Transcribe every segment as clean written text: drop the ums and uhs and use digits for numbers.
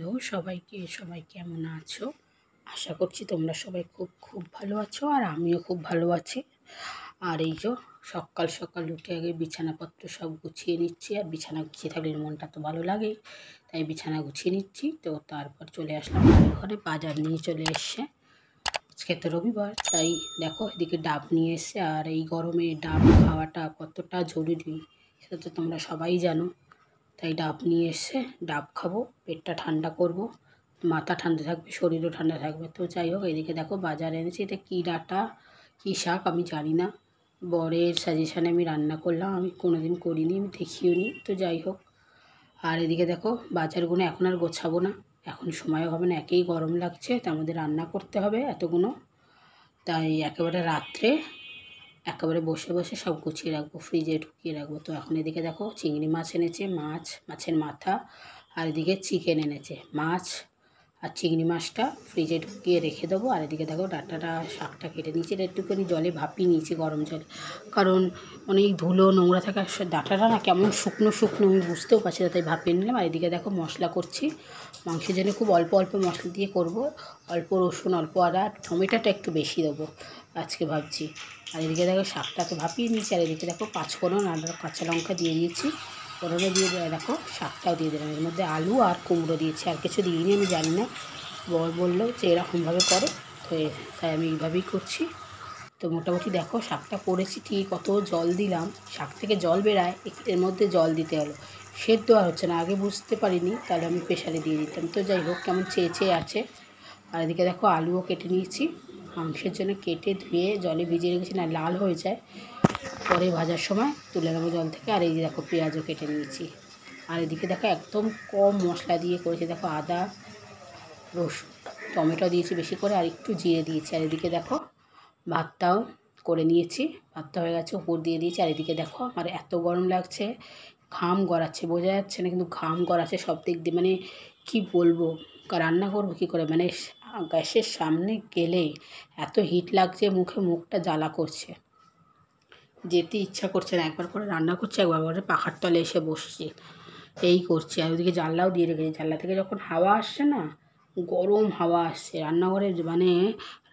Hello সবাইকে, সবাই কেমন আছো? আশা করছি তোমরা সবাই খুব খুব ভালো আছো, আর আমিও খুব ভালো আছি। আর এই যে সকাল সকাল উঠে আগে বিছানাপত্র সব গুছিয়ে নিচ্ছি, আর বিছানা গুছিয়ে থাকলে মনটা তো ভালো লাগেই, তাই বিছানা গুছিয়ে নিচ্ছি। তো তারপর চলে আসলাম ঘরে, বাজার নিয়ে চলে এসছে। আজকে তো রবিবার, তাই দেখো এদিকে ডাব নিয়ে এসছে। আর এই গরমে ডাব খাওয়াটা কতটা জরুরি সেটা তো তোমরা সবাই জানো। তাই ডাব নিয়ে এসে ডাব খাবো, পেটটা ঠান্ডা করব, মাথা ঠান্ডা থাকবে, শরীরও ঠান্ডা থাকবে। তো যাই হোক, এদিকে দেখো বাজারে এনেছি। এটা কী ডাঁটা কী শাক আমি জানি না, বরের সাজেশানে আমি রান্না করলাম, আমি কোনোদিন করিনি, আমি দেখিও নি। তো যাই হোক, আর এদিকে দেখো বাজারগুলো এখন আর গোছাবো না, এখন সময়ও হবে না, একেই গরম লাগছে, তার মধ্যে রান্না করতে হবে এতগুলো। তাই একেবারে রাত্রে একেবারে বসে বসে সব গুছিয়ে রাখবো, ফ্রিজে ঢুকিয়ে রাখবো। তো এখন এদিকে দেখো চিংড়ি মাছ এনেছে, মাছের মাথা, আর এদিকে চিকেন এনেছে। মাছ আর চিংড়ি মাছটা ফ্রিজে ঢুকিয়ে রেখে দেবো। আর এদিকে দেখো ডাঁটাটা শাকটা কেটে নিয়েছি, এটা একটুখানি জলে ভাপিয়ে নিয়েছি, গরম জলে, কারণ অনেক ধুলো নোংরা থাকা ডাঁটাটা না কেমন শুকনো শুকনো, আমি বুঝতেও পারছি না, তাই ভাপিয়ে নিলাম। আর এদিকে দেখো মশলা করছি, মাংসের জন্য খুব অল্প অল্প মশলা দিয়ে করব, অল্প রসুন, অল্প আদা, টমেটোটা একটু বেশি দেবো আজকে ভাবছি। আর এদিকে দেখো শাকটা তো ভাপিয়ে নিয়েছি, আর এদিকে দেখো পাঁচফোড়ন আর কাঁচা লঙ্কা দিয়ে দিয়েছি, ফোড়নে দিয়ে দেখো শাকটাও দিয়ে দিলাম। এর মধ্যে আলু আর কুমড়ো দিয়েছি, আর কিছু দিইনি, আমি জানি না, বর বললো যে এরকমভাবে করো, তো তাই আমি এইভাবেই করছি। তো মোটামুটি দেখো শাকটা করেছি ঠিক, কত জল দিলাম, শাক থেকে জল বেরায়, এর মধ্যে জল দিতে হলো, সেদ্ধ আর হচ্ছে না, আগে বুঝতে পারিনি, তাহলে আমি প্রেশারে দিয়ে দিতাম। তো যাই হোক, কেমন চেয়ে চেয়ে আছে। আর এদিকে দেখো আলুও কেটে নিয়েছি, মাংসের জন্য কেটে ধুয়ে জলে ভিজিয়ে রেখেছি, না লাল হয়ে যায়, পরে ভাজার সময় তুলে নেবো জল থেকে। আর এই যে দেখো পেঁয়াজও কেটে নিয়েছি। আর এদিকে দেখো একদম কম মশলা দিয়ে করেছি, দেখো আদা, রসুন, টমেটো দিয়েছি বেশি করে, আর একটু জিরে দিয়েছি। আর এদিকে দেখো ভাতটাও করে নিয়েছি, ভাতটা হয়ে গেছে, উপর দিয়ে দিয়েছি। আর এদিকে দেখো আমার এত গরম লাগছে, ঘাম গড়াচ্ছে, বোঝা যাচ্ছে না কিন্তু ঘাম গড়াচ্ছে সব দিক দিয়ে, মানে কি বলবো, রান্না করবো কী করে, মানে গ্যাসের সামনে গেলে এত হিট লাগছে, মুখটা জ্বালা করছে, যেতে ইচ্ছা করছে না। একবার করে রান্না করছি, একবার করে পাখার তলে এসে বসছি, এই করছি। আর ওদিকে জানলাও দিয়ে রেখেছি, জানলা থেকে যখন হাওয়া আসছে না, গরম হাওয়া আসছে রান্নাঘরে, মানে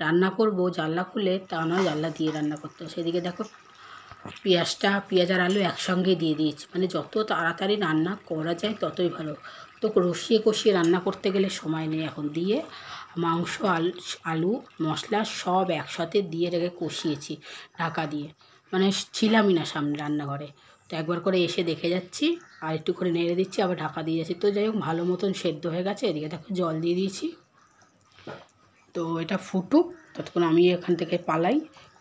রান্না করব জানলা খুলে, তা নয় জানলা দিয়ে রান্না করতে হয়। সেদিকে দেখো পেঁয়াজ আর আলু একসঙ্গে দিয়ে দিয়েছি, মানে যত তাড়াতাড়ি রান্না করা যায় ততই ভালো। তো কষিয়ে কষিয়ে রান্না করতে গেলে সময় নেই, এখন দিয়ে মাংস আলু মশলা সব একসাথে দিয়ে রেখে কষিয়েছি ঢাকা দিয়ে, মানে ছিলামই না সামনে রান্নাঘরে। তো একবার করে এসে দেখে যাচ্ছি, আর একটু করে নেড়ে দিচ্ছি, আবার ঢাকা দিয়ে যাচ্ছি। তো যাই হোক ভালো মতন সেদ্ধ হয়ে গেছে। এদিকে দেখো জল দিয়ে দিয়েছি, তো এটা ফুটুক, ততক্ষণ আমি এখান থেকে পালাই,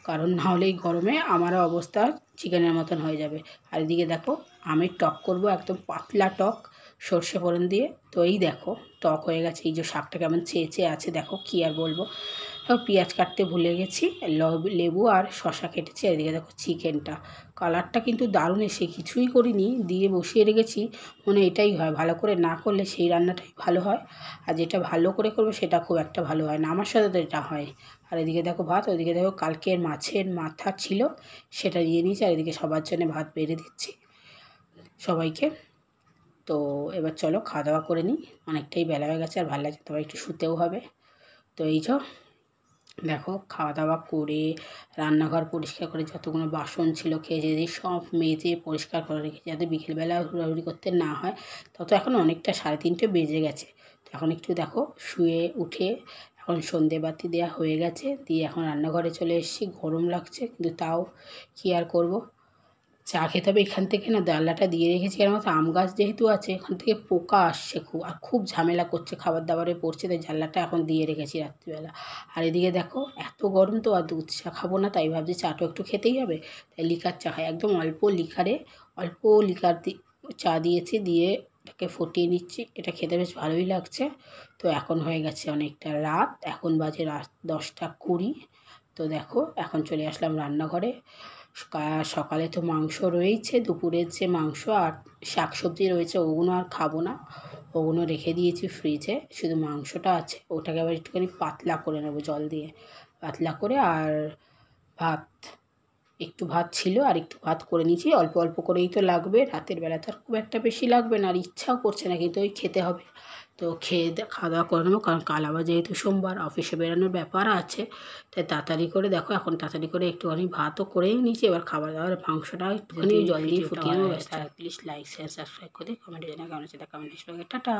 কারণ নাহলে এই গরমে আমারও অবস্থা চিকেনের মতন হয়ে যাবে। আর এদিকে দেখো আমের টক করব, একদম পাতলা টক, সর্ষে ফোড়ন দিয়ে। তো এই দেখো টক হয়ে গেছে, এই যে শাকটা কেমন চেয়ে চেয়ে আছে, দেখো কী আর বলবো। পেঁয়াজ কাটতে ভুলে গেছি, লেবু আর শশা কেটেছি। এদিকে দেখো চিকেনটা, কালারটা কিন্তু দারুণ এসে, কিছুই করিনি, দিয়ে বসিয়ে রেখেছি, মানে এটাই হয়, ভালো করে না করলে সেই রান্নাটাই ভালো হয়, আর যেটা ভালো করে করবে সেটা খুব একটা ভালো হয় না, আমার সাথে তো এটা হয়। আর এদিকে দেখো ভাত, ওইদিকে দেখো কালকের মাছের মাথা ছিল, সেটা দিয়ে নিয়েছি। আর এদিকে সবার জন্য ভাত বেড়ে দিচ্ছি সবাইকে। তো এবার চলো খাওয়া দাওয়া করে নিই, অনেকটাই বেলা হয়ে গেছে, আর ভালো লাগছে, তবে একটু শুতেও হবে। তো এই দেখো খাওয়া দাওয়া করে রান্নাঘর পরিষ্কার করে যতগুলো বাসন ছিল খেয়ে দিয়ে সব মেজে পরিষ্কার করে রেখেছি, যাতে বিকেলবেলা হুড়াহুড়ি করতে না হয়। তত এখন অনেকটা 3:30 বেজে গেছে। তো এখন একটু দেখো শুয়ে উঠে এখন সন্ধেবাতি দেওয়া হয়ে গেছে, দিয়ে এখন রান্নাঘরে চলে এসেছি, গরম লাগছে কিন্তু তাও কী আর করবো, চা খেতে হবে। এখান থেকে না জানলাটা দিয়ে রেখেছি, কেন বলতো আম গাছ যেহেতু আছে, এখান থেকে পোকা আসছে খুব, আর খুব ঝামেলা করছে, খাবার দাবারে পড়ছে, তাই জানলাটা এখন দিয়ে রেখেছি রাত্রিবেলা। আর এদিকে দেখো এত গরম, তো আর দুধ চা খাবো না, তাই ভাবছি চাটা একটু খেতেই হবে, তাই লিকার চা খাই, একদম অল্প লিকার চা দিয়েছি, দিয়ে এটাকে ফুটিয়ে নিচ্ছি, এটা খেতে বেশ ভালোই লাগছে। তো এখন হয়ে গেছে অনেকটা রাত, এখন বাজে রাত 10:20। তো দেখো এখন চলে আসলাম রান্নাঘরে। সকালে তো মাংস রয়েছে, দুপুরের যে মাংস আর শাকসবজি রয়েছে, ওগুলো আর খাবো না, ওগুলো রেখে দিয়েছি ফ্রিজে, শুধু মাংসটা আছে, ওটাকে আবার একটুখানি পাতলা করে নেবো জল দিয়ে, পাতলা করে। আর ভাত, একটু ভাত ছিল, আর একটু ভাত করে নিয়েছি, অল্প অল্প করেই তো লাগবে, রাতের বেলা তো আর খুব একটা বেশি লাগবে না, আর ইচ্ছাও করছে না, কিন্তু ওই খেতে হবে, তো খাওয়া দাওয়া করে নেবো, কারণ কাল আবার যেহেতু সোমবার অফিসে বেরোনোর ব্যাপার আছে, তাই তাড়াতাড়ি করে দেখো এখন তাড়াতাড়ি করে একটুখানি ভাতও করেই নিয়েছি, এবার খাবার দাবার মাংসটা একটুখানি জল দিয়ে ফুটিয়ে নেবো। প্লিজ লাইক শেয়ার সাবস্ক্রাইব করে কমেন্টে জানা কেমন আছে, কমেন্ট টাটা।